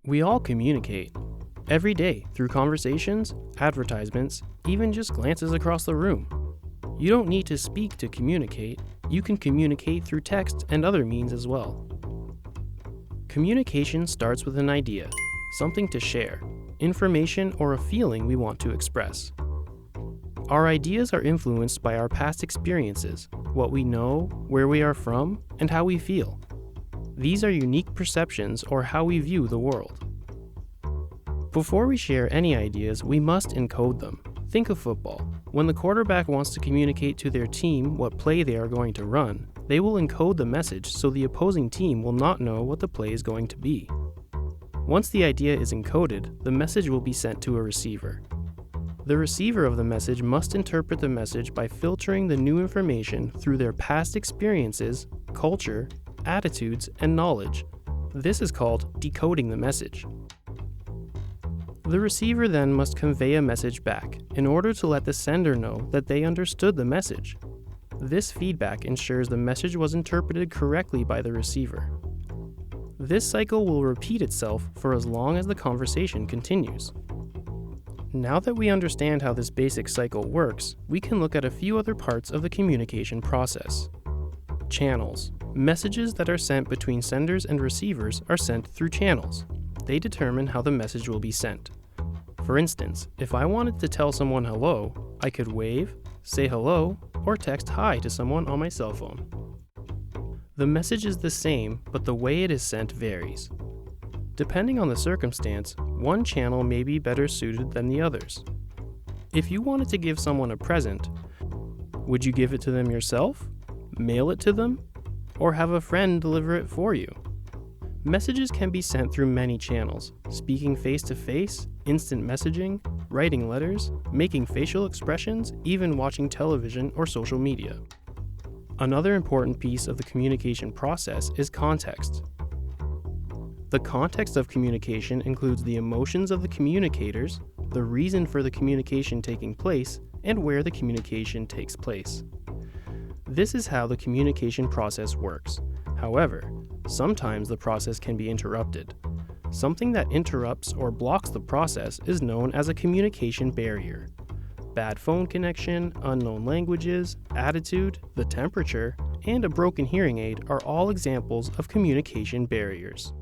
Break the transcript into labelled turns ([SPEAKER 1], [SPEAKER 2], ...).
[SPEAKER 1] We all communicate every day through conversations, advertisements, even just glances across the room. You don't need to speak to communicate. You can communicate through text and other means as well. Communication starts with an idea, something to share, information or a feeling we want to express. Our ideas are influenced by our past experiences, what we know, where we are from, and how we feel. These are unique perceptions or how we view the world. Before we share any ideas, we must encode them. Think of football. When the quarterback wants to communicate to their team what play they are going to run, they will encode the message so the opposing team will not know what the play is going to be. Once the idea is encoded, the message will be sent to a receiver. The receiver of the message must interpret the message by filtering the new information through their past experiences, culture, attitudes, and knowledge. This is called decoding the message. The receiver then must convey a message back in order to let the sender know that they understood the message. This feedback ensures the message was interpreted correctly by the receiver. This cycle will repeat itself for as long as the conversation continues. Now that we understand how this basic cycle works, we can look at a few other parts of the communication process. Channels. Messages that are sent between senders and receivers are sent through channels. They determine how the message will be sent. For instance, if I wanted to tell someone hello, I could wave, say hello, or text hi to someone on my cell phone. The message is the same, but the way it is sent varies. Depending on the circumstance, one channel may be better suited than the others. If you wanted to give someone a present, would you give it to them yourself, mail it to them, or have a friend deliver it for you? Messages can be sent through many channels: speaking face-to-face, instant messaging, writing letters, making facial expressions, even watching television or social media. Another important piece of the communication process is context. The context of communication includes the emotions of the communicators, the reason for the communication taking place, and where the communication takes place. This is how the communication process works. However, sometimes the process can be interrupted. Something that interrupts or blocks the process is known as a communication barrier. Bad phone connection, unknown languages, attitude, the temperature, and a broken hearing aid are all examples of communication barriers.